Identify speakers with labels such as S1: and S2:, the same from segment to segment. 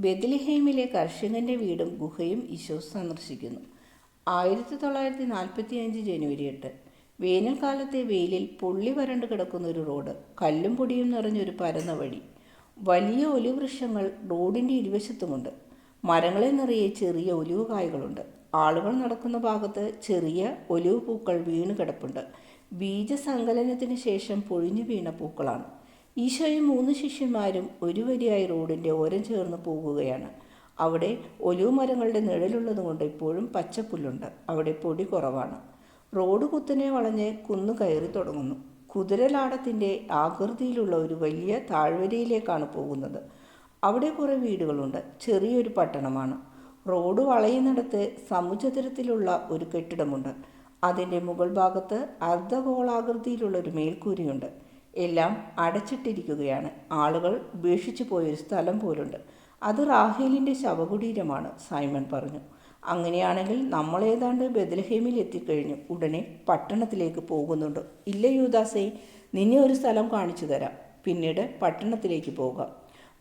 S1: ബെത്ലഹേമിലെ കർഷകന്റെ വീടും ഗുഹയും ഈശോ സന്ദർശിക്കുന്നു. 1945 ജനുവരി 8. വേനൽക്കാലത്തെ വെയിലിൽ പൊള്ളി വരണ്ടു കിടക്കുന്ന ഒരു റോഡ്, കല്ലും പൊടിയും നിറഞ്ഞൊരു പരന്ന വഴി. വലിയ ഒലിവ് വൃക്ഷങ്ങൾ റോഡിൻ്റെ ഇരുവശത്തുമുണ്ട്. മരങ്ങളെ നിറയെ ചെറിയ ഒലിവ് കായകളുണ്ട്. ആളുകൾ നടക്കുന്ന ഭാഗത്ത് ചെറിയ ഒലിവ് പൂക്കൾ വീണ് കിടപ്പുണ്ട്. ബീജസങ്കലനത്തിന് ശേഷം പൊഴിഞ്ഞു വീണ പൂക്കളാണ്. ഈശോയും 3 ശിഷ്യന്മാരും ഒരു വരിയായി റോഡിൻ്റെ ഓരം ചേർന്ന് പോകുകയാണ്. അവിടെ ഒലിവ് മരങ്ങളുടെ നിഴലുള്ളതുകൊണ്ട് ഇപ്പോഴും പച്ചപ്പുല്ലുണ്ട്. അവിടെ പൊടി കുറവാണ്. റോഡ് കുത്തനെ വളഞ്ഞ് കുന്നു കയറി തുടങ്ങുന്നു. കുതിരലാടത്തിൻ്റെ ആകൃതിയിലുള്ള ഒരു വലിയ താഴ്വരയിലേക്കാണ് പോകുന്നത്. അവിടെ കുറേ വീടുകളുണ്ട്. ചെറിയൊരു പട്ടണമാണ്. റോഡ് വളയുന്നിടത്ത് സമുചതുരത്തിലുള്ള ഒരു കെട്ടിടമുണ്ട്. അതിൻ്റെ മുകൾ ഭാഗത്ത് അർദ്ധഗോളാകൃതിയിലുള്ള ഒരു മേൽക്കൂരയുണ്ട്. എല്ലാം അടച്ചിട്ടിരിക്കുകയാണ്. ആളുകൾ ഉപേക്ഷിച്ചു പോയൊരു സ്ഥലം പോലുണ്ട്. അത് റാഹേലിൻ്റെ ശവകുടീരമാണ്, സൈമൺ പറഞ്ഞു. അങ്ങനെയാണെങ്കിൽ നമ്മൾ ഏതാണ്ട് ബെത്ലഹേമിൽ എത്തിക്കഴിഞ്ഞു. ഉടനെ പട്ടണത്തിലേക്ക് പോകുന്നുണ്ട്. ഇല്ല യൂദാസേ, നിന്നെ ഒരു സ്ഥലം കാണിച്ചു തരാം. പിന്നീട് പട്ടണത്തിലേക്ക് പോകാം.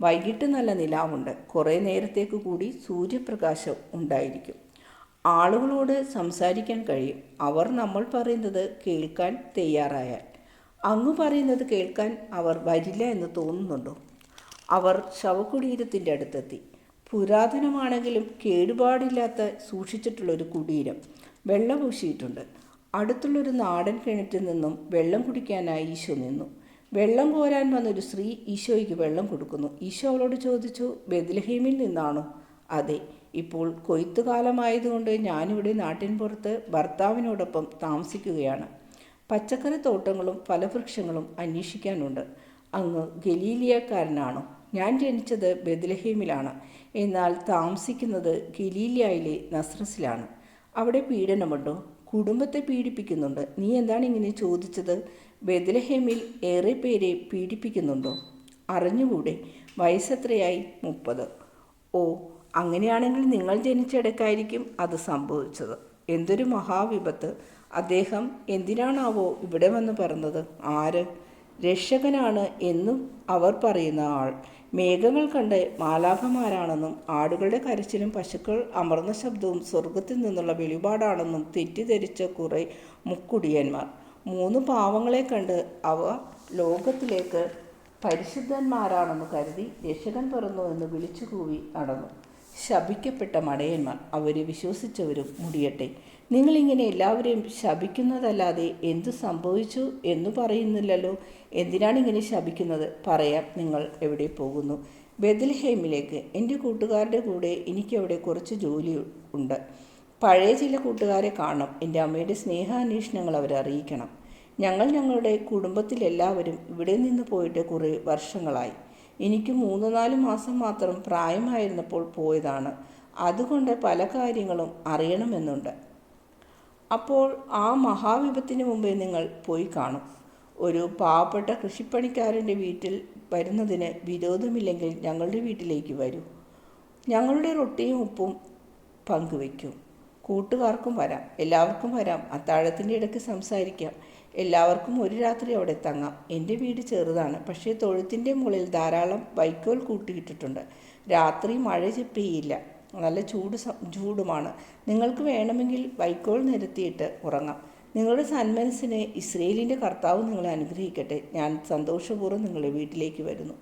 S1: വൈകിട്ട് നല്ല നിലാവുണ്ട്. കുറേ നേരത്തേക്ക് കൂടി സൂര്യപ്രകാശം ഉണ്ടായിരിക്കും. ആളുകളോട് സംസാരിക്കാൻ കഴിയും. അവർ നമ്മൾ പറയുന്നത് കേൾക്കാൻ തയ്യാറായാൽ. അങ്ങ് പറയുന്നത് കേൾക്കാൻ അവർ വരില്ല എന്ന് തോന്നുന്നുണ്ടോ? അവർ ശവകുടീരത്തിൻ്റെ അടുത്തെത്തി. പുരാതനമാണെങ്കിലും കേടുപാടില്ലാത്ത സൂക്ഷിച്ചിട്ടുള്ളൊരു കുടീരം. വെള്ളം പൂശിയിട്ടുണ്ട്. അടുത്തുള്ളൊരു നാടൻ കിണറ്റിൽ നിന്നും വെള്ളം കുടിക്കാനായി ഈശോ നിന്നു. വെള്ളം കോരാൻ വന്നൊരു സ്ത്രീ ഈശോയ്ക്ക് വെള്ളം കൊടുക്കുന്നു. ഈശോ അവളോട് ചോദിച്ചു, ബെത്ലഹേമിൽ നിന്നാണോ? അതെ, ഇപ്പോൾ കൊയ്ത്തുകാലമായതുകൊണ്ട് ഞാനിവിടെ നാട്ടിൻ പുറത്ത് ഭർത്താവിനോടൊപ്പം താമസിക്കുകയാണ്. പച്ചക്കറി തോട്ടങ്ങളും ഫലവൃക്ഷങ്ങളും അന്വേഷിക്കാനുണ്ട്. അങ്ങ് ഗലീലിയക്കാരനാണോ? ഞാൻ ജനിച്ചത് ബെത്ലഹേമിലാണ്, എന്നാൽ താമസിക്കുന്നത് ഗലീലിയയിലെ നസ്രസിലാണ്. അവിടെ പീഡനമുണ്ടോ? കുടുംബത്തെ പീഡിപ്പിക്കുന്നുണ്ട്. നീ എന്താണ് ഇങ്ങനെ ചോദിച്ചത്? ബെത്ലഹേമിൽ ഏറെ പേരെ പീഡിപ്പിക്കുന്നുണ്ടോ? അറിഞ്ഞുകൂടെ? വയസ്സെത്രയായി? 30. ഓ, അങ്ങനെയാണെങ്കിൽ നിങ്ങൾ ജനിച്ചിടയ്ക്കായിരിക്കും അത് സംഭവിച്ചത്. എന്തൊരു മഹാവിപത്ത്! അദ്ദേഹം എന്തിനാണാവോ ഇവിടെ വന്ന് പറഞ്ഞത്? ആര്? രക്ഷകനാണ് എന്നും അവർ പറയുന്ന ആൾ. മേഘങ്ങൾ കണ്ട് മാലാഖമാരാണെന്നും ആടുകളുടെ കരച്ചിലും പശുക്കൾ അമർന്ന ശബ്ദവും സ്വർഗത്തിൽ നിന്നുള്ള വെളിപാടാണെന്നും തെറ്റിദ്ധരിച്ച കുറേ മുക്കുടിയന്മാർ. 3 പാവങ്ങളെ കണ്ട് അവ ലോകത്തിലേക്ക് പരിശുദ്ധന്മാരാണെന്ന് കരുതി രക്ഷകൻ പിറന്നു എന്ന് വിളിച്ചു കൂവി നടന്നു. ശപിക്കപ്പെട്ട മടയന്മാർ, അവരെ വിശ്വസിച്ചവരും മുടിയട്ടെ. നിങ്ങളിങ്ങനെ എല്ലാവരെയും ശപിക്കുന്നതല്ലാതെ എന്തു സംഭവിച്ചു എന്നു പറയുന്നില്ലല്ലോ. എന്തിനാണിങ്ങനെ ശപിക്കുന്നത്? പറയാം. നിങ്ങൾ എവിടെ പോകുന്നു? ബെത്ലഹേമിലേക്ക്. എൻ്റെ കൂട്ടുകാരുടെ കൂടെ എനിക്കവിടെ കുറച്ച് ജോലി ഉണ്ട്. പഴയ ചില കൂട്ടുകാരെ കാണണം. എൻ്റെ അമ്മയുടെ സ്നേഹാന്വേഷണങ്ങൾ അവരെ അറിയിക്കണം. ഞങ്ങളുടെ കുടുംബത്തിലെല്ലാവരും ഇവിടെ നിന്ന് പോയിട്ട് കുറേ വർഷങ്ങളായി. എനിക്ക് 3-4 മാസം മാത്രം പ്രായമായിരുന്നപ്പോൾ പോയതാണ്. അതുകൊണ്ട് പല കാര്യങ്ങളും അറിയണമെന്നുണ്ട്. അപ്പോൾ ആ മഹാവിപത്തിന് മുമ്പേ നിങ്ങൾ പോയി കാണും. ഒരു പാവപ്പെട്ട കൃഷിപ്പണിക്കാരൻ്റെ വീട്ടിൽ വരുന്നതിന് വിരോധമില്ലെങ്കിൽ ഞങ്ങളുടെ വീട്ടിലേക്ക് വരൂ. ഞങ്ങളുടെ റൊട്ടിയും ഉപ്പും പങ്കുവയ്ക്കും. കൂട്ടുകാർക്കും വരാം, എല്ലാവർക്കും വരാം. അത്താഴത്തിൻ്റെ ഇടയ്ക്ക് സംസാരിക്കാം. എല്ലാവർക്കും ഒരു രാത്രി അവിടെ തങ്ങാം. എൻ്റെ വീട് ചെറുതാണ്, പക്ഷേ തൊഴുത്തിൻ്റെ മുകളിൽ ധാരാളം വൈക്കോൽ കൂട്ടിയിട്ടിട്ടുണ്ട്. രാത്രി മഴ പെയ്യില്ല, നല്ല ചൂടുമാണ്. നിങ്ങൾക്ക് വേണമെങ്കിൽ വൈക്കോൽ നിരത്തിയിട്ട് ഉറങ്ങാം. നിങ്ങളുടെ സന്മനസ്സിന് ഇസ്രയേലിൻ്റെ കർത്താവ് നിങ്ങളെ അനുഗ്രഹിക്കട്ടെ. ഞാൻ സന്തോഷപൂർവ്വം നിങ്ങളുടെ വീട്ടിലേക്ക് വരുന്നു.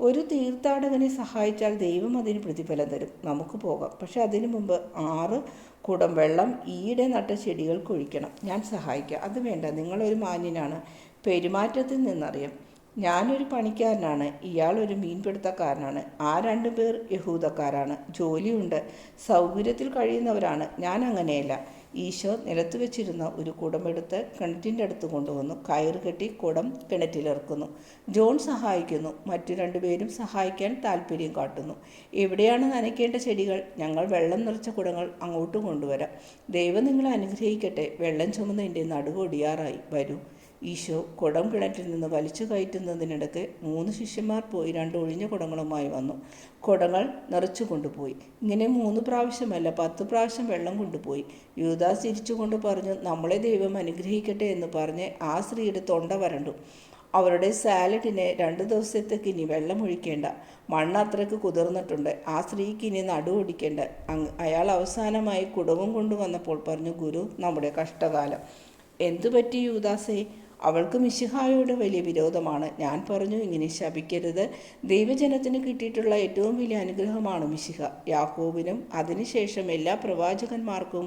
S1: ഒരു തീർത്ഥാടകനെ സഹായിച്ചാൽ ദൈവം അതിന് പ്രതിഫലം തരും. നമുക്ക് പോകാം. പക്ഷെ അതിനു മുമ്പ് 6 കുടം വെള്ളം ഈയിടെ നട്ട ചെടികൾക്ക് ഒഴിക്കണം. ഞാൻ സഹായിക്കാം. അത് വേണ്ട, നിങ്ങളൊരു മാന്യനാണ്. പെരുമാറ്റത്തിൽ നിന്നറിയാം. ഞാനൊരു പണിക്കാരനാണ്, ഇയാളൊരു മീൻപിടുത്തക്കാരനാണ്. ആ 2 പേർ യഹൂദക്കാരാണ്. ജോലിയുണ്ട്, സൗകര്യത്തിൽ കഴിയുന്നവരാണ്. ഞാൻ അങ്ങനെയല്ല. ഈശോ നിലത്ത് വെച്ചിരുന്ന ഒരു കുടമെടുത്ത് കിണറ്റിൻ്റെ അടുത്ത് കൊണ്ടുവന്നു. കയറ് കെട്ടി കുടം കിണറ്റിലിറക്കുന്നു. ജോൺ സഹായിക്കുന്നു. മറ്റു 2 പേരും സഹായിക്കാൻ താല്പര്യം കാട്ടുന്നു. എവിടെയാണ് നനയ്ക്കേണ്ട ചെടികൾ? ഞങ്ങൾ വെള്ളം നിറച്ച കുടങ്ങൾ അങ്ങോട്ട് കൊണ്ടുവരാം. ദൈവം നിങ്ങളെ അനുഗ്രഹിക്കട്ടെ. വെള്ളം ചുമന്ന് എൻ്റെ നടുവൊടിയാറായി. വരൂ. ഈശോ കുടം കിണറ്റിൽ നിന്ന് വലിച്ചു കയറ്റുന്നതിനിടയ്ക്ക് 3 ശിഷ്യന്മാർ പോയി 2 ഒഴിഞ്ഞ കുടങ്ങളുമായി വന്നു. കുടങ്ങൾ നിറച്ചു കൊണ്ടുപോയി. ഇങ്ങനെ 3 പ്രാവശ്യമല്ല, 10 പ്രാവശ്യം വെള്ളം കൊണ്ടുപോയി. യൂദാസ് ചിരിച്ചുകൊണ്ട് പറഞ്ഞു, നമ്മളെ ദൈവം അനുഗ്രഹിക്കട്ടെ എന്ന് പറഞ്ഞ് ആ സ്ത്രീയുടെ തൊണ്ട വരണ്ടു. അവരുടെ സാലഡിന് 2 ദിവസത്തേക്ക് ഇനി വെള്ളം ഒഴിക്കേണ്ട. മണ്ണ് അത്രയ്ക്ക് കുതിർന്നിട്ടുണ്ട്. ആ സ്ത്രീക്ക് ഇനി നടു ഒടിക്കേണ്ട. അയാൾ അവസാനമായി കുടവും കൊണ്ടുവന്നപ്പോൾ പറഞ്ഞു, ഗുരു, നമ്മുടെ കഷ്ടകാലം. എന്തു പറ്റി യൂദാസേ? അവൾക്ക് മിശിഹായോട് വലിയ വിരോധമാണ്. ഞാൻ പറഞ്ഞു, ഇങ്ങനെ ശപിക്കരുത്. ദൈവജനത്തിന് കിട്ടിയിട്ടുള്ള ഏറ്റവും വലിയ അനുഗ്രഹമാണ് മിശിഹ. യാക്കോബിനും അതിനുശേഷം എല്ലാ പ്രവാചകന്മാർക്കും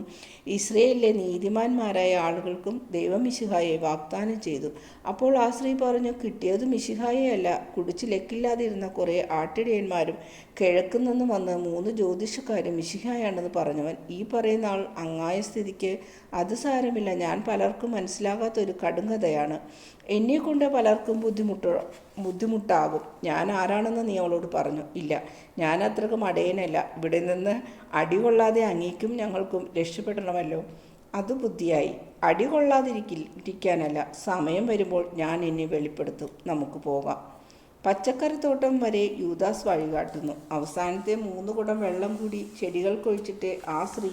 S1: ഇസ്രയേലിലെ നീതിമാന്മാരായ ആളുകൾക്കും ദൈവം മിശിഹായെ വാഗ്ദാനം ചെയ്തു. അപ്പോൾ ആ സ്ത്രീ പറഞ്ഞു, കിട്ടിയത് മിശിഹായെയല്ല, കുടിച്ച് ലെക്കില്ലാതിരുന്ന കുറേ ആട്ടിടയന്മാരും കിഴക്കുനിന്ന് വന്ന് 3 ജ്യോതിഷക്കാരും മിശിഹായാണെന്ന് പറഞ്ഞവൻ. ഈ പറയുന്ന ആൾ അങ്ങായ സ്ഥിതിക്ക് അത് സാരമില്ല. ഞാൻ പലർക്കും മനസ്സിലാകാത്തൊരു കടുങ്കഥയാണ്. എന്നെക്കൊണ്ട് പലർക്കും ബുദ്ധിമുട്ടാകും. ഞാൻ ആരാണെന്ന് നീ അവളോട് പറഞ്ഞു. ഇല്ല, ഞാൻ അത്രക്കും അടയനല്ല. ഇവിടെ നിന്ന് അടികൊള്ളാതെ അങ്ങേക്കും ഞങ്ങൾക്കും രക്ഷപ്പെടണമല്ലോ. അത് ബുദ്ധിയായി. അടികൊള്ളാതിരിക്കാനല്ല, സമയം വരുമ്പോൾ ഞാൻ എന്നെ വെളിപ്പെടുത്തും. നമുക്ക് പോകാം. പച്ചക്കറിത്തോട്ടം വരെ യൂദാസ് വഴികാട്ടുന്നു. അവസാനത്തെ 3 കുടം വെള്ളം കൂടി ചെടികൾക്കൊഴിച്ചിട്ട് ആ സ്ത്രീ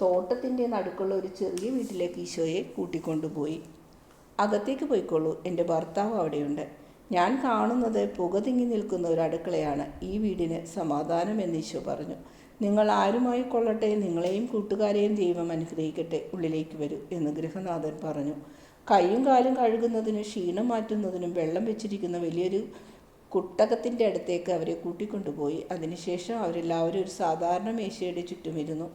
S1: തോട്ടത്തിൻ്റെ നടുക്കുള്ള ഒരു ചെറിയ വീട്ടിലേക്ക് ഈശോയെ കൂട്ടിക്കൊണ്ടുപോയി. അകത്തേക്ക് പോയിക്കോളൂ, എൻ്റെ ഭർത്താവ് അവിടെയുണ്ട്. ഞാൻ കാണുന്നത് പുക തിങ്ങി നിൽക്കുന്ന ഒരു അടുക്കളയാണ്. ഈ വീടിന് സമാധാനം എന്ന് ഈശോ പറഞ്ഞു. നിങ്ങൾ ആരുമായി കൊള്ളട്ടെ, നിങ്ങളെയും കൂട്ടുകാരെയും ദൈവം അനുഗ്രഹിക്കട്ടെ. ഉള്ളിലേക്ക് വരൂ എന്ന് ഗൃഹനാഥൻ പറഞ്ഞു. കൈയും കാലും കഴുകുന്നതിനും ക്ഷീണം മാറ്റുന്നതിനും വെള്ളം വെച്ചിരിക്കുന്ന വലിയൊരു കുട്ടകത്തിൻ്റെ അടുത്തേക്ക് അവരെ കൂട്ടിക്കൊണ്ടുപോയി. അതിനുശേഷം അവരെല്ലാവരും ഒരു സാധാരണ മേശയുടെ ചുറ്റുമിരുന്നു.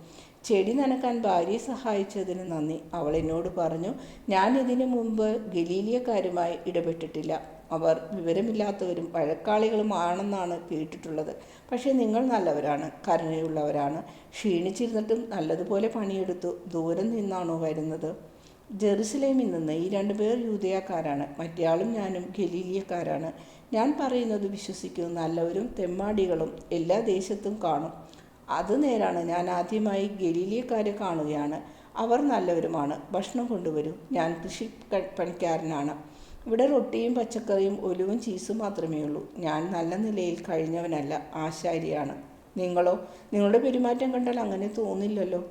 S1: ചെടി നനക്കാൻ ഭാര്യയെ സഹായിച്ചതിന് നന്ദി. അവൾ എന്നോട് പറഞ്ഞു, ഞാൻ ഇതിനു മുമ്പ് ഗലീലിയക്കാരുമായി ഇടപെട്ടിട്ടില്ല. അവർ വിവരമില്ലാത്തവരും വഴക്കാളികളുമാണെന്നാണ് കേട്ടിട്ടുള്ളത്. പക്ഷേ നിങ്ങൾ നല്ലവരാണ്, കരുണയുള്ളവരാണ്. ക്ഷീണിച്ചിരുന്നിട്ടും നല്ലതുപോലെ പണിയെടുത്തു. ദൂരം നിന്നാണോ വരുന്നത്? ജെറുസലേമിൽ നിന്ന്. ഈ 2 പേർ യൂദയാക്കാരാണ്, മറ്റേയാളും ഞാനും ഗലീലിയക്കാരാണ്. ഞാൻ പറയുന്നത് വിശ്വസിക്കൂ. നല്ലവരും തെമ്മാടികളും എല്ലാ ദേശത്തും കാണും. അത് നേരാണ്. ഞാൻ ആദ്യമായി ഗലീലിയക്കാരെ കാണുകയാണ്. അവർ നല്ലവരുമാണ്. ഭക്ഷണം കൊണ്ടുവരൂ. ഞാൻ കൃഷി പണിക്കാരനാണ്. ഇവിടെ റൊട്ടിയും പച്ചക്കറിയും ഒലിവും ചീസും മാത്രമേ ഉള്ളൂ. ഞാൻ നല്ല നിലയിൽ കഴിഞ്ഞവനല്ല, ആശാരിയാണ്. നിങ്ങളോ? നിങ്ങളുടെ പെരുമാറ്റം കണ്ടാൽ അങ്ങനെ തോന്നില്ലല്ലോ.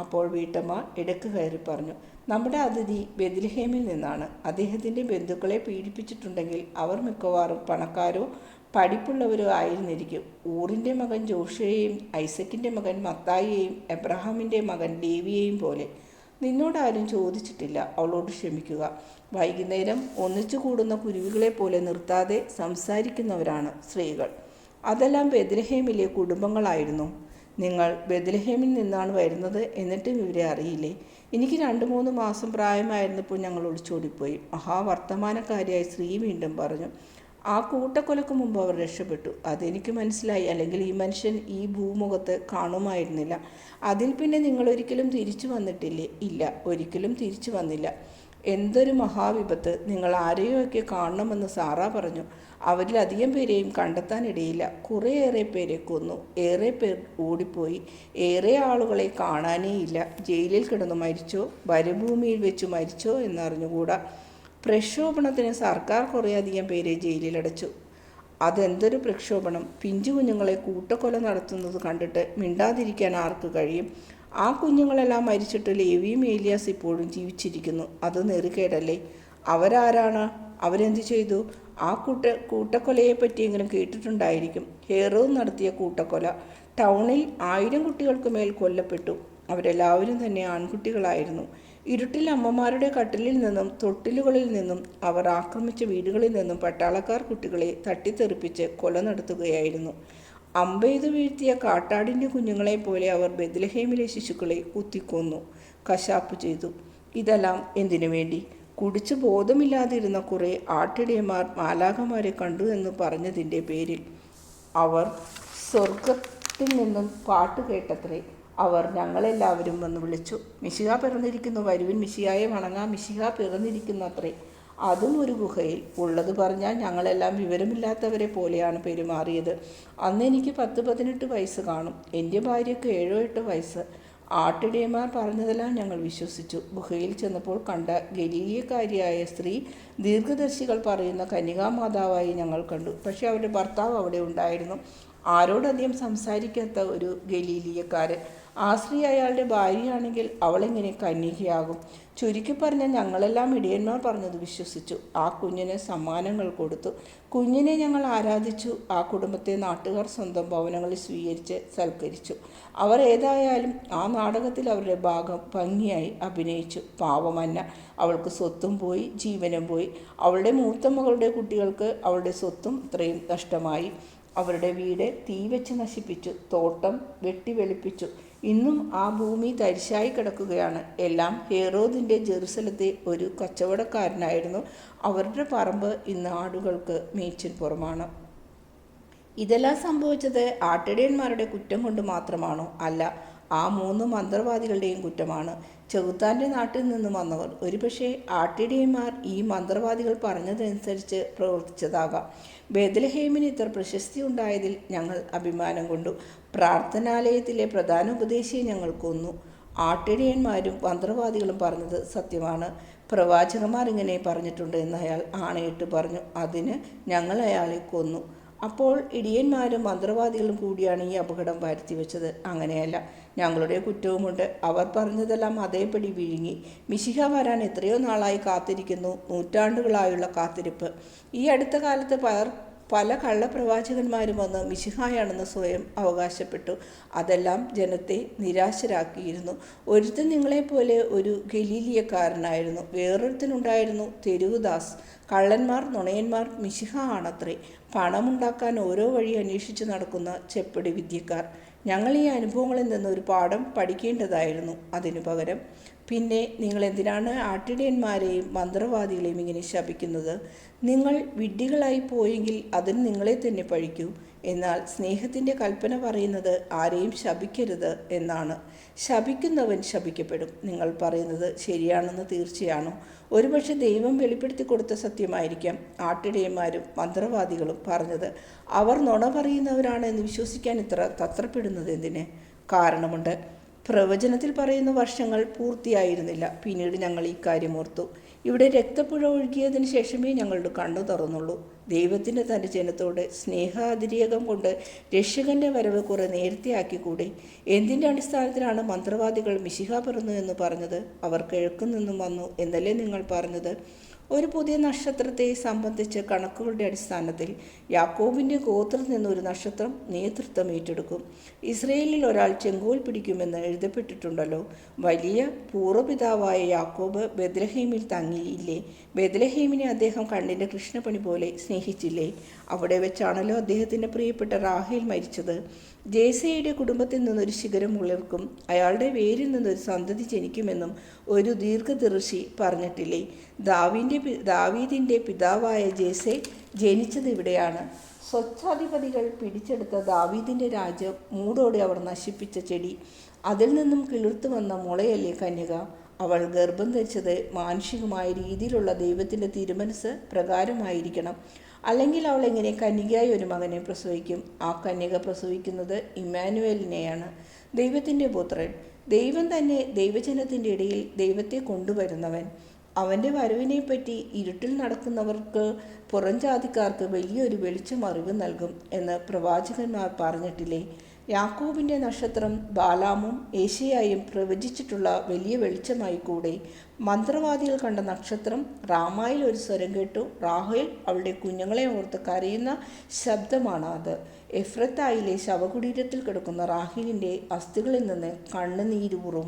S1: അപ്പോൾ വീട്ടമ്മ ഇടയ്ക്ക് കയറി പറഞ്ഞു, നമ്മുടെ അതിഥി ബെത്ലഹേമിൽ നിന്നാണ്. അദ്ദേഹത്തിൻ്റെ ബന്ധുക്കളെ പീഡിപ്പിച്ചിട്ടുണ്ടെങ്കിൽ അവർ മിക്കവാറും പണക്കാരോ പഠിപ്പുള്ളവരോ ആയിരുന്നിരിക്കും. ഊറിൻ്റെ മകൻ ജോഷയെയും ഐസക്കിൻ്റെ മകൻ മത്തായിയെയും എബ്രഹാമിൻ്റെ മകൻ ലേവിയെയും പോലെ. നിന്നോടാരും ചോദിച്ചിട്ടില്ല. അവളോട് ക്ഷമിക്കുക. വൈകുന്നേരം ഒന്നിച്ചു കൂടുന്ന കുരുവികളെ പോലെ നിർത്താതെ സംസാരിക്കുന്നവരാണ് സ്ത്രീകൾ. അതെല്ലാം ബെത്ലഹേമിലെ കുടുംബങ്ങളായിരുന്നു. നിങ്ങൾ ബെത്ലഹേമിൽ നിന്നാണ് വരുന്നത്, എന്നിട്ടും ഇവരെ അറിയില്ലേ? എനിക്ക് 2-3 മാസം പ്രായമായിരുന്നപ്പോൾ ഞങ്ങൾ ഒളിച്ചോടിപ്പോയി. മഹാവർത്തമാനക്കാരിയായ സ്ത്രീ വീണ്ടും പറഞ്ഞു. ആ കൂട്ടക്കൊലക്ക് മുമ്പ് അവർ രക്ഷപ്പെട്ടു. അതെനിക്ക് മനസ്സിലായി. അല്ലെങ്കിൽ ഈ മനുഷ്യൻ ഈ ഭൂമുഖത്ത് കാണുമായിരുന്നില്ല. അതിൽ പിന്നെ നിങ്ങളൊരിക്കലും തിരിച്ചു വന്നിട്ടില്ലേ? ഇല്ല, ഒരിക്കലും തിരിച്ചു വന്നില്ല. എന്തൊരു മഹാവിപത്ത്! നിങ്ങൾ ആരെയൊക്കെ കാണണമെന്ന് സാറാ പറഞ്ഞു. അവരിൽ അധികം പേരെയും കണ്ടെത്താനിടയില്ല. കുറേയേറെ പേരെ കൊന്നു, ഏറെ പേർ ഓടിപ്പോയി, ഏറെ ആളുകളെ കാണാനേയില്ല. ജയിലിൽ കിടന്നു മരിച്ചോ, മരുഭൂമിയിൽ വെച്ച് മരിച്ചോ എന്നറിഞ്ഞുകൂടാ. പ്രക്ഷോഭണത്തിന് സർക്കാർ കുറേയധികം പേരെ ജയിലിലടച്ചു. അതെന്തൊരു പ്രക്ഷോഭണം! പിഞ്ചു കുഞ്ഞുങ്ങളെ കൂട്ടക്കൊല നടത്തുന്നത് കണ്ടിട്ട് മിണ്ടാതിരിക്കാൻ ആർക്ക് കഴിയും? ആ കുഞ്ഞുങ്ങളെല്ലാം മരിച്ചിട്ട് ലേവിയും ഏലിയാസ് ഇപ്പോഴും ജീവിച്ചിരിക്കുന്നു. അത് നെറുകേടല്ലേ? അവരാരാണ്? അവരെന്ത് ചെയ്തു? ആ കൂട്ടക്കൊലയെപ്പറ്റിയെങ്കിലും കേട്ടിട്ടുണ്ടായിരിക്കും. ഹെറോദ് നടത്തിയ കൂട്ടക്കൊല. ടൗണിൽ 1000 കുട്ടികൾക്ക് മേൽ കൊല്ലപ്പെട്ടു. അവരെല്ലാവരും തന്നെ ആൺകുട്ടികളായിരുന്നു. ഇരുട്ടിൽ അമ്മമാരുടെ കട്ടിലിൽ നിന്നും തൊട്ടിലുകളിൽ നിന്നും അവർ ആക്രമിച്ച വീടുകളിൽ നിന്നും പട്ടാളക്കാർ കുട്ടികളെ തട്ടിത്തെറിപ്പിച്ച് കൊല നടത്തുകയായിരുന്നു. അമ്പെയ്തു വീഴ്ത്തിയ കാട്ടാടിൻ്റെ കുഞ്ഞുങ്ങളെ പോലെ അവർ ബെത്ലഹേമിലെ ശിശുക്കളെ കുത്തിക്കൊന്നു, കശാപ്പ് ചെയ്തു. ഇതെല്ലാം എന്തിനു വേണ്ടി? കുടിച്ച് ബോധമില്ലാതിരുന്ന കുറേ ആട്ടിടയന്മാർ മാലാഖമാരെ കണ്ടു എന്ന് പറഞ്ഞതിൻ്റെ പേരിൽ. അവർ സ്വർഗത്തിൽ നിന്നും പാട്ട് കേട്ടത്രേ. അവർ ഞങ്ങളെല്ലാവരും വന്ന് വിളിച്ചു, മിശിഹ പിറന്നിരിക്കുന്നു, വരുവിൻ, മിശിഹായെ വണങ്ങാം, മിശിഹ പിറന്നിരിക്കുന്നത്രേ. അതും ഒരു ഗുഹയിൽ. ഉള്ളത് പറഞ്ഞാൽ ഞങ്ങളെല്ലാം വിവരമില്ലാത്തവരെ പോലെയാണ് പെരുമാറിയത്. അന്ന് എനിക്ക് 10-18 വയസ്സ് കാണും. എൻ്റെ ഭാര്യയ്ക്ക് 7-8 വയസ്സ്. ആട്ടിടയന്മാർ പറഞ്ഞതെല്ലാം ഞങ്ങൾ വിശ്വസിച്ചു. ഗുഹയിൽ ചെന്നപ്പോൾ കണ്ട ഗലീലിയക്കാരിയായ സ്ത്രീ ദീർഘദർശികൾ പറയുന്ന കന്യകാമാതാവായി ഞങ്ങൾ കണ്ടു. പക്ഷേ അവരുടെ ഭർത്താവ് അവിടെ ഉണ്ടായിരുന്നു. ആരോടധികം സംസാരിക്കാത്ത ഒരു ഗലീലിയക്കാരൻ. ആശ്രിയ അയാളുടെ ഭാര്യയാണെങ്കിൽ അവളെങ്ങനെ കന്യകയാകും? ചുരുക്കി പറഞ്ഞ ഞങ്ങളെല്ലാം ഇടിയന്മാർ പറഞ്ഞത് വിശ്വസിച്ചു. ആ കുഞ്ഞിന് സമ്മാനങ്ങൾ കൊടുത്തു. കുഞ്ഞിനെ ഞങ്ങൾ ആരാധിച്ചു. ആ കുടുംബത്തെ നാട്ടുകാർ സ്വന്തം ഭവനങ്ങളിൽ സ്വീകരിച്ച് സൽക്കരിച്ചു. അവർ ഏതായാലും ആ നാടകത്തിൽ അവരുടെ ഭാഗം ഭംഗിയായി അഭിനയിച്ചു. പാവമന്ന, അവൾക്ക് സ്വത്തും പോയി, ജീവനും പോയി. അവളുടെ മൂത്ത മകളുടെ കുട്ടികൾക്ക് അവളുടെ സ്വത്തും ഇത്രയും നഷ്ടമായി. അവരുടെ വീട് തീ വെച്ച് നശിപ്പിച്ചു, തോട്ടം വെട്ടി വെളുപ്പിച്ചു. ഇന്നും ആ ഭൂമി തരിശായി കിടക്കുകയാണ്. എല്ലാം ഹേറോദിൻ്റെ ജെറുസലത്തെ ഒരു കച്ചവടക്കാരനായിരുന്നു. അവരുടെ പറമ്പ് ഇന്ന് ആടുകൾക്ക് മേച്ചിൽ പുറമാണ്. ഇതെല്ലാം സംഭവിച്ചത് ആട്ടിടയന്മാരുടെ കുറ്റം കൊണ്ട് മാത്രമാണോ? അല്ല, ആ 3 മന്ത്രവാദികളുടെയും കുറ്റമാണ്. ചെകുത്താൻ്റെ നാട്ടിൽ നിന്ന് വന്നവർ. ഒരുപക്ഷെ ആട്ടിടയന്മാർ ഈ മന്ത്രവാദികൾ പറഞ്ഞതനുസരിച്ച് പ്രവർത്തിച്ചതാകാം. ബേത്ലഹേമിന് ഇത്ര പ്രശസ്തി ഉണ്ടായതിൽ ഞങ്ങൾ അഭിമാനം കൊണ്ടു. പ്രാർത്ഥനാലയത്തിലെ പ്രധാന ഉപദേശിയെ ഞങ്ങൾ കൊന്നു. ആട്ടിടയന്മാരും മന്ത്രവാദികളും പറഞ്ഞത് സത്യമാണ്. പ്രവാചകന്മാർ ഇങ്ങനെ പറഞ്ഞിട്ടുണ്ട് എന്ന് അയാൾ ആണയിട്ട് പറഞ്ഞു. അതിന് ഞങ്ങൾ അയാളെ കൊന്നു. അപ്പോൾ ഇടിയന്മാരും മന്ത്രവാദികളും കൂടിയാണ് ഈ അപകടം വരുത്തിവെച്ചത്. അങ്ങനെയല്ല, ഞങ്ങളുടെ കുറ്റവുമുണ്ട്. അവർ പറഞ്ഞതെല്ലാം അതേപടി വിഴുങ്ങി. മിശിഹ വരാൻ എത്രയോ നാളായി കാത്തിരിക്കുന്നു. നൂറ്റാണ്ടുകളായുള്ള കാത്തിരിപ്പ്. ഈ അടുത്ത കാലത്ത് പല കള്ളപ്രവാചകന്മാരും വന്ന് മിശിഹായാണെന്ന് സ്വയം അവകാശപ്പെട്ടു. അതെല്ലാം ജനത്തെ നിരാശരാക്കിയിരുന്നു. ഒരുത്തൻ നിങ്ങളെപ്പോലെ ഒരു ഗലീലിയക്കാരനായിരുന്നു. വേറൊരുത്തനുണ്ടായിരുന്നു തെരുവുദാസ്. കള്ളന്മാർ, നുണയന്മാർ മിശിഹ ആണത്രേ. പണമുണ്ടാക്കാൻ ഓരോ വഴി അന്വേഷിച്ച് നടക്കുന്ന ചെപ്പടി വിദ്യക്കാർ. ഞങ്ങൾ ഈ അനുഭവങ്ങളിൽ നിന്ന് ഒരു പാഠം പഠിക്കേണ്ടതായിരുന്നു. അതിനു പകരം പിന്നെ നിങ്ങൾ എന്തിനാണ് ആട്ടിടയന്മാരെയും മന്ത്രവാദികളെയും ഇങ്ങനെ ശപിക്കുന്നത്? നിങ്ങൾ വിഡ്ഢികളായി പോയെങ്കിൽ അതിന് നിങ്ങളെ തന്നെ പഴിക്കൂ. എന്നാൽ സ്നേഹത്തിൻ്റെ കൽപ്പന പറയുന്നത് ആരെയും ശപിക്കരുത് എന്നാണ്. ശപിക്കുന്നവൻ ശപിക്കപ്പെടും. നിങ്ങൾ പറയുന്നത് ശരിയാണെന്ന് തീർച്ചയാണോ? ഒരുപക്ഷെ ദൈവം വെളിപ്പെടുത്തി കൊടുത്ത സത്യമായിരിക്കാം ആട്ടിടയന്മാരും മന്ത്രവാദികളും പറഞ്ഞത്. അവർ നുണ പറയുന്നവരാണ് എന്ന് വിശ്വസിക്കാൻ ഇത്ര തത്രപ്പെടുന്നത് എന്തിന്? കാരണമുണ്ട്. പ്രവചനത്തിൽ പറയുന്ന വർഷങ്ങൾ പൂർത്തിയായിരുന്നില്ല. പിന്നീട് ഞങ്ങൾ ഈ കാര്യം ഓർത്തു. ഇവിടെ രക്തപ്പുഴ ഒഴുകിയതിന് ശേഷമേ ഞങ്ങളുടെ കണ്ണു തുറന്നുള്ളൂ. ദൈവത്തിൻ്റെ തൻ്റെ ജനത്തോട് സ്നേഹാതിരേകം കൊണ്ട് രക്ഷകൻ്റെ വരവ് കുറെ നേരത്തെ ആക്കിക്കൂടെ? എന്തിൻ്റെ അടിസ്ഥാനത്തിലാണ് മന്ത്രവാദികൾ മിശിഹ പിറന്നു എന്ന് പറഞ്ഞത്? അവർ കിഴക്കു നിന്നും വന്നു എന്നല്ലേ നിങ്ങൾ പറഞ്ഞത്? ഒരു പുതിയ നക്ഷത്രത്തെ സംബന്ധിച്ച് കണക്കുകളുടെ അടിസ്ഥാനത്തിൽ യാക്കോബിൻ്റെ ഗോത്രത്തിൽ നിന്നൊരു നക്ഷത്രം നേതൃത്വം ഏറ്റെടുക്കും. ഇസ്രയേലിൽ ഒരാൾ ചെങ്കോൽ പിടിക്കുമെന്ന് എഴുതപ്പെട്ടിട്ടുണ്ടല്ലോ. വലിയ പൂർവ്വപിതാവായ യാക്കോബ് ബെത്ലഹേമിൽ തങ്ങിയില്ലേ? ബെത്ലഹേമിനെ അദ്ദേഹം കണ്ണിൻ്റെ കൃഷ്ണപ്പണി പോലെ സ്നേഹിച്ചില്ലേ? അവിടെ വെച്ചാണല്ലോ അദ്ദേഹത്തിൻ്റെ പ്രിയപ്പെട്ട റാഹേൽ മരിച്ചത്. ജേസയുടെ കുടുംബത്തിൽ നിന്നൊരു ശിഖരം ഉയർക്കും, അയാളുടെ വേരിൽ നിന്നൊരു സന്തതി ജനിക്കുമെന്നും ഒരു ദീർഘദർശി പറഞ്ഞിട്ടില്ലേ? ദാവീദിൻ്റെ പിതാവായ ജേസെ ജനിച്ചത് ഇവിടെയാണ്. സ്വച്ഛാധിപതികൾ പിടിച്ചെടുത്ത ദാവീദിൻ്റെ രാജ്യം മൂടോടെ അവർ നശിപ്പിച്ച ചെടി. അതിൽ നിന്നും കിളിർത്തു വന്ന മുളയല്ലേ കന്യക. അവൾ ഗർഭം ധരിച്ചത് മാനുഷികമായ രീതിയിലുള്ള ദൈവത്തിൻ്റെ തിരുമനസ് പ്രകാരമായിരിക്കണം. അല്ലെങ്കിൽ അവൾ എങ്ങനെ കന്യകയായി ഒരു മകനെ പ്രസവിക്കും? ആ കന്യക പ്രസവിക്കുന്നത് ഇമ്മാനുവേലിനെയാണ്, ദൈവത്തിൻ്റെ പുത്രൻ. ദൈവം തന്നെ ദൈവജനത്തിൻ്റെ ഇടയിൽ ദൈവത്തെ കൊണ്ടുവരുന്നവൻ. അവൻ്റെ വരവിനെപ്പറ്റി ഇരുട്ടിൽ നടക്കുന്നവർക്ക്, പുറംജാതിക്കാർക്ക് വലിയൊരു വെളിച്ചം അറിവ് നൽകും എന്ന് പ്രവാചകന്മാർ പറഞ്ഞിട്ടില്ലേ? യാക്കോബിൻ്റെ നക്ഷത്രം ബാലാമും ഏശയായും പ്രവചിച്ചിട്ടുള്ള വലിയ വെളിച്ചമായി കൂടെ? മന്ത്രവാദികൾ കണ്ട നക്ഷത്രം റാമായിൽ ഒരു സ്വരം കേട്ടു. റാഹേൽ അവളുടെ കുഞ്ഞുങ്ങളെ ഓർത്ത് കരയുന്ന ശബ്ദമാണ് അത്. എഫ്രത്തായിലെ ശവകുടീരത്തിൽ കിടക്കുന്ന റാഹേലിൻ്റെ അസ്ഥികളിൽ നിന്ന് കണ്ണുനീരൂറും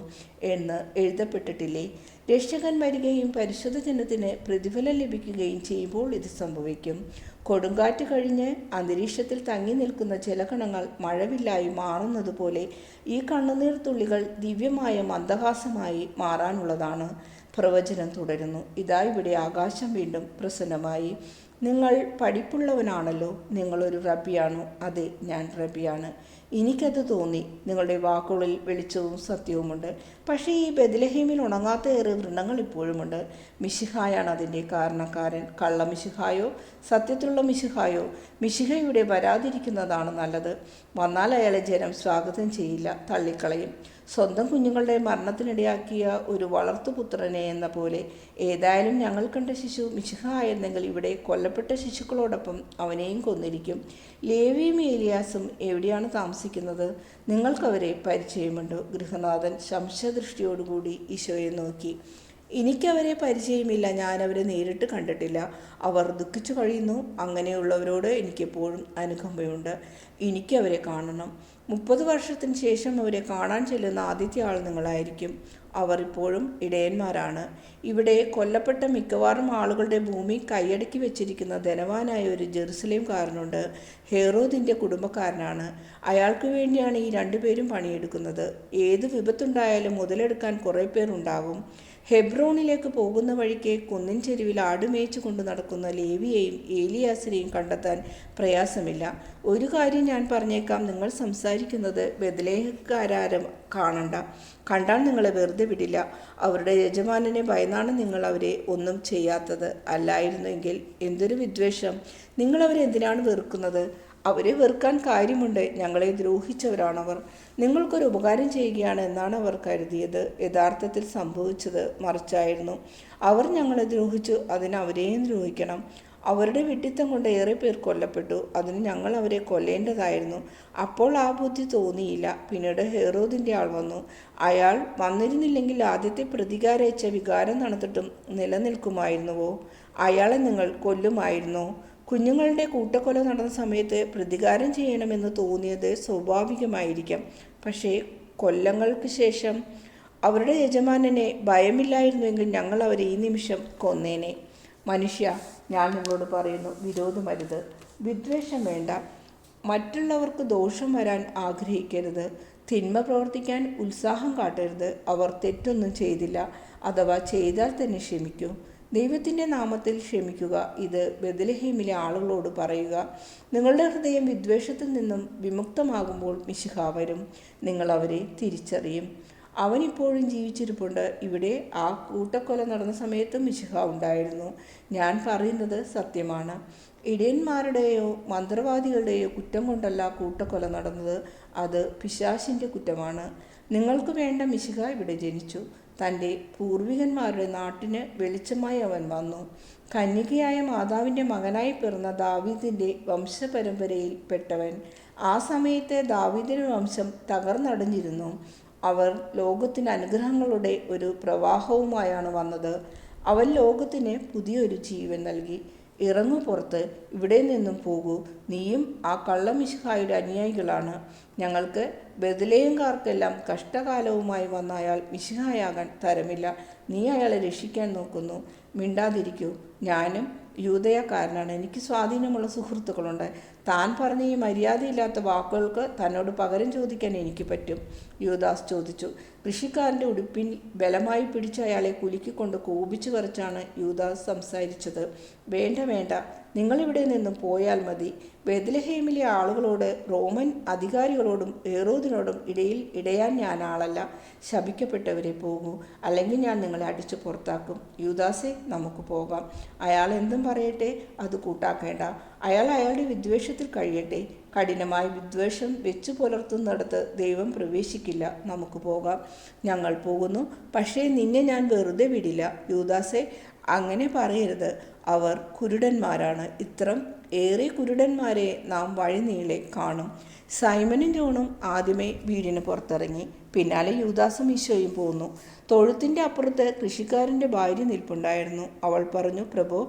S1: എന്ന് എഴുതപ്പെട്ടിട്ടില്ലേ? രക്ഷകൻ വരികയും പരിശുദ്ധ ജനത്തിന് പ്രതിഫലം ലഭിക്കുകയും ചെയ്യുമ്പോൾ ഇത് സംഭവിക്കും. കൊടുങ്കാറ്റ് കഴിഞ്ഞ് അന്തരീക്ഷത്തിൽ തങ്ങി നിൽക്കുന്ന ജലകണങ്ങൾ മഴവില്ലായി മാറുന്നതുപോലെ ഈ കണ്ണുനീർ തുള്ളികൾ ദിവ്യമായ മന്ദഹാസമായി മാറാനുള്ളതാണ്. പ്രവചനം തുടരുന്നു. ഇതാ ഇവിടെ ആകാശം വീണ്ടും പ്രസന്നമായി. നിങ്ങൾ പഠിപ്പുള്ളവനാണല്ലോ. നിങ്ങളൊരു റബ്ബിയാണോ? അതെ, ഞാൻ റബ്ബിയാണ്. എനിക്കത് തോന്നി. നിങ്ങളുടെ വാക്കുകളിൽ വെളിച്ചവും സത്യവുമുണ്ട്. പക്ഷേ ഈ ബെത്ലഹേമിൽ ഉണങ്ങാത്ത ഏറെ വൃണങ്ങൾ ഇപ്പോഴുമുണ്ട്. മിശിഹായാണ് അതിൻ്റെ കാരണക്കാരൻ. കള്ള മിശിഹായോ സത്യത്തിലുള്ള മിശിഹായോ? മിശിഹയുടെ വരാതിരിക്കുന്നതാണ് നല്ലത്. വന്നാൽ അയാളെ ജനം സ്വാഗതം ചെയ്യില്ല, തള്ളിക്കളയും. സ്വന്തം കുഞ്ഞുങ്ങളുടെ മരണത്തിനിടയാക്കിയ ഒരു വളർത്തുപുത്രനെ എന്ന പോലെ. ഏതായാലും ഞങ്ങൾ കണ്ട ശിശു മിശിഹ ആയിരുന്നെങ്കിൽ ഇവിടെ കൊല്ലപ്പെട്ട ശിശുക്കളോടൊപ്പം അവനെയും കൊന്നിരിക്കും. ലേവിയും ഏലിയാസും എവിടെയാണ് താമസിക്കുന്നത്? നിങ്ങൾക്കവരെ പരിചയമുണ്ടോ? ഗൃഹനാഥൻ സംശയദൃഷ്ടിയോടുകൂടി ഈശോയെ നോക്കി. എനിക്കവരെ പരിചയമില്ല, ഞാനവരെ നേരിട്ട് കണ്ടിട്ടില്ല. അവർ ദുഃഖിച്ചു കഴിയുന്നു. അങ്ങനെയുള്ളവരോട് എനിക്കെപ്പോഴും അനുകമ്പയുണ്ട്. എനിക്കവരെ കാണണം. 30 വർഷത്തിന് ശേഷം അവരെ കാണാൻ ചെല്ലുന്ന ആദ്യത്തെ ആൾ നിങ്ങളായിരിക്കും. അവർ ഇപ്പോഴും ഇടയന്മാരാണ്. ഇവിടെ കൊല്ലപ്പെട്ട മിക്കവാറും ആളുകളുടെ ഭൂമി കൈയടക്കി വെച്ചിരിക്കുന്ന ധനവാനായ ഒരു ജെറുസലേംകാരനുണ്ട്. ഹെറോദിൻ്റെ കുടുംബക്കാരനാണ്. അയാൾക്ക് വേണ്ടിയാണ് ഈ 2 പേരും പണിയെടുക്കുന്നത്. ഏത് വിപത്തുണ്ടായാലും മുതലെടുക്കാൻ കുറേ പേരുണ്ടാകും. ഹെബ്രോണിലേക്ക് പോകുന്ന വഴിക്ക് കുന്നിൻ ചെരുവിൽ ആടുമേച്ചു കൊണ്ട് നടക്കുന്ന ലേവിയെയും ഏലിയാസിനെയും കണ്ടെത്താൻ പ്രയാസമില്ല. ഒരു കാര്യം ഞാൻ പറഞ്ഞേക്കാം, നിങ്ങൾ സംസാരിക്കുന്നത് ബെത്ലഹേംകാരും കാണണ്ട. കണ്ടാൽ നിങ്ങളെ വെറുതെ വിടില്ല. അവരുടെ യജമാനനെ ഭയന്നാണ് നിങ്ങൾ അവരെ ഒന്നും ചെയ്യാത്തത്. അല്ലായിരുന്നെങ്കിൽ എന്തൊരു വിദ്വേഷം! നിങ്ങളവരെ എന്തിനാണ് വെറുക്കുന്നത്? അവരെ വെറുക്കാൻ കാര്യമുണ്ട്. ഞങ്ങളെ ദ്രോഹിച്ചവരാണവർ. നിങ്ങൾക്കൊരു ഉപകാരം ചെയ്യുകയാണ് എന്നാണ് അവർ കരുതിയത്. യഥാർത്ഥത്തിൽ സംഭവിച്ചത് മറിച്ചായിരുന്നു. അവർ ഞങ്ങളെ ദ്രോഹിച്ചു, അതിന് അവരെയും ദ്രോഹിക്കണം. അവരുടെ വിഡ്ഢിത്തം കൊണ്ട് ഏറെ പേർ കൊല്ലപ്പെട്ടു. അതിന് ഞങ്ങൾ അവരെ കൊല്ലേണ്ടതായിരുന്നു. അപ്പോൾ ആ ബുദ്ധി തോന്നിയില്ല. പിന്നീട് ഹെറോദിൻ്റെ ആൾ വന്നു. അയാൾ വന്നിരുന്നില്ലെങ്കിൽ ആദ്യത്തെ പ്രതികാരേച്ഛ വികാരം തണുത്തിട്ടും നിലനിൽക്കുമായിരുന്നുവോ? അയാളെ നിങ്ങൾ കൊല്ലുമായിരുന്നോ? കുഞ്ഞുങ്ങളുടെ കൂട്ടക്കൊല നടന്ന സമയത്ത് പ്രതികാരം ചെയ്യണമെന്ന് തോന്നിയത് സ്വാഭാവികമായിരിക്കാം. പക്ഷേ കൊല്ലങ്ങൾക്ക് ശേഷം അവരുടെ യജമാനനെ ഭയമില്ലായിരുന്നുവെങ്കിൽ ഞങ്ങൾ അവരെ ഈ നിമിഷം കൊന്നേനെ. മനുഷ്യ, ഞാൻ നിങ്ങളോട് പറയുന്നു, വിരോധമരുത്, വിദ്വേഷം വേണ്ട, മറ്റുള്ളവർക്ക് ദോഷം വരാൻ ആഗ്രഹിക്കരുത്, തിന്മ പ്രവർത്തിക്കാൻ ഉത്സാഹം കാട്ടരുത്. അവർ തെറ്റൊന്നും ചെയ്തില്ല, അഥവാ ചെയ്താൽ തന്നെ ക്ഷമിക്കൂ. ദൈവത്തിൻ്റെ നാമത്തിൽ ക്ഷമിക്കുക. ഇത് ബെത്ലഹേമിലെ ആളുകളോട് പറയുക. നിങ്ങളുടെ ഹൃദയം വിദ്വേഷത്തിൽ നിന്നും വിമുക്തമാകുമ്പോൾ മിശിഹ വരും. നിങ്ങൾ അവരെ തിരിച്ചറിയും. അവനിപ്പോഴും ജീവിച്ചിരിപ്പുണ്ട്. ഇവിടെ ആ കൂട്ടക്കൊല നടന്ന സമയത്തും മിശിഹ ഉണ്ടായിരുന്നു. ഞാൻ പറയുന്നത് സത്യമാണ്. ഇടയന്മാരുടെയോ മന്ത്രവാദികളുടെയോ കുറ്റം കൊണ്ടല്ല കൂട്ടക്കൊല നടന്നത്. അത് പിശാചിൻ്റെ കുറ്റമാണ്. നിങ്ങൾക്ക് വേണ്ട മിശിഹ ഇവിടെ ജനിച്ചു. തൻ്റെ പൂർവികന്മാരുടെ നാട്ടിന് വെളിച്ചമായി അവൻ വന്നു. കന്യകയായ മാതാവിൻ്റെ മകനായി പിറന്ന ദാവീദിൻ്റെ വംശപരമ്പരയിൽ പെട്ടവൻ. ആ സമയത്ത് ദാവീദിൻ്റെ വംശം തകർന്നടഞ്ഞിരുന്നു. അവർ ലോകത്തിന് അനുഗ്രഹങ്ങളുടെ ഒരു പ്രവാഹവുമായാണ് വന്നത്. അവൻ ലോകത്തിന് പുതിയൊരു ജീവൻ നൽകി. ഇറങ്ങു പുറത്ത്, ഇവിടെ നിന്നും പോകൂ. നീയും ആ കള്ളമിശിഹായുടെ അനുയായികളാണ്. ഞങ്ങൾക്ക് ബെത്ലഹേംകാർക്കെല്ലാം കഷ്ടകാലവുമായി വന്ന അയാൾ മിശിഹായാകാൻ തരമില്ല. നീ അയാളെ രക്ഷിക്കാൻ നോക്കുന്നു. മിണ്ടാതിരിക്കൂ. ഞാനും യൂദയക്കാരനാണ്. എനിക്ക് സ്വാധീനമുള്ള സുഹൃത്തുക്കളുണ്ട്. താൻ പറഞ്ഞ ഈ മര്യാദയില്ലാത്ത വാക്കുകൾക്ക് തന്നോട് പകരം ചോദിക്കാൻ എനിക്ക് പറ്റും. യൂദാസ് ചോദിച്ചു. കൃഷിക്കാരൻ്റെ ഉടുപ്പിൽ ബലമായി പിടിച്ച് അയാളെ കുലുക്കിക്കൊണ്ട് കോപിച്ചു പറിച്ചാണ് യൂദാസ് സംസാരിച്ചത്. വേണ്ട വേണ്ട, നിങ്ങളിവിടെ നിന്നും പോയാൽ മതി. ബെത്ലഹേമിലെ ആളുകളോട്, റോമൻ അധികാരികളോടും ഹെറോദിനോടും ഇടയിൽ ഇടയാൻ ഞാൻ ആളല്ല. ശപിക്കപ്പെട്ടവരെ പോകൂ, അല്ലെങ്കിൽ ഞാൻ നിങ്ങളെ അടിച്ചു പുറത്താക്കും. യൂദാസേ, നമുക്ക് പോകാം. അയാൾ എന്തും പറയട്ടെ, അത് കൂട്ടാക്കേണ്ട. അയാൾ അയാളുടെ വിദ്വേഷത്തിൽ കഴിയട്ടെ. കഠിനമായ വിദ്വേഷം വെച്ചു പുലർത്തുന്നിടത്ത് ദൈവം പ്രവേശിക്കില്ല. നമുക്ക് പോകാം. ഞങ്ങൾ പോകുന്നു. പക്ഷേ നിന്നെ ഞാൻ വെറുതെ വിടില്ല. യൂദാസേ, അങ്ങനെ പറയരുത്. അവർ കുരുടന്മാരാണ്. ഇത്രം ഏറെ കുരുടന്മാരെ നാം വഴിനീളെ കാണും. സൈമനും ജോണും ആദ്യമേ വീടിന് പുറത്തിറങ്ങി. പിന്നാലെ യൂദാസും ഈശോയും പോന്നു. തൊഴുത്തിൻ്റെ അപ്പുറത്ത് കൃഷിക്കാരൻ്റെ ഭാര്യ നിൽപ്പുണ്ടായിരുന്നു. അവൾ പറഞ്ഞു, പ്രഭോ,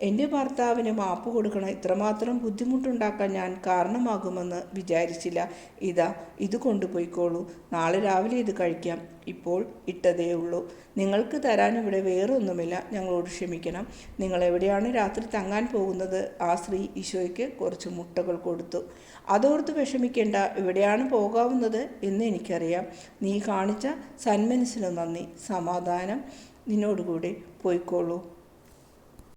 S1: എൻ്റെ ഭർത്താവിന് മാപ്പ് കൊടുക്കണം. ഇത്രമാത്രം ബുദ്ധിമുട്ടുണ്ടാക്കാൻ ഞാൻ കാരണമാകുമെന്ന് വിചാരിച്ചില്ല. ഇതാ, ഇത് കൊണ്ടുപോയിക്കോളൂ. നാളെ രാവിലെ ഇത് കഴിക്കാം. ഇപ്പോൾ ഇട്ടതേ ഉള്ളൂ. നിങ്ങൾക്ക് തരാൻ ഇവിടെ വേറെ ഒന്നുമില്ല. ഞങ്ങളോട് ക്ഷമിക്കണം. നിങ്ങൾ എവിടെയാണ് രാത്രി തങ്ങാൻ പോകുന്നത്? ആ സ്ത്രീ ഈശോയ്ക്ക് കുറച്ച് മുട്ടകൾ കൊടുത്തു. അതോർത്ത് വിഷമിക്കേണ്ട, ഇവിടെയാണ് പോകാവുന്നത് എന്ന് എനിക്കറിയാം. നീ കാണിച്ച സന്മനസ്സിന് നന്ദി. സമാധാനം നിന്നോടുകൂടെ. പോയിക്കോളൂ.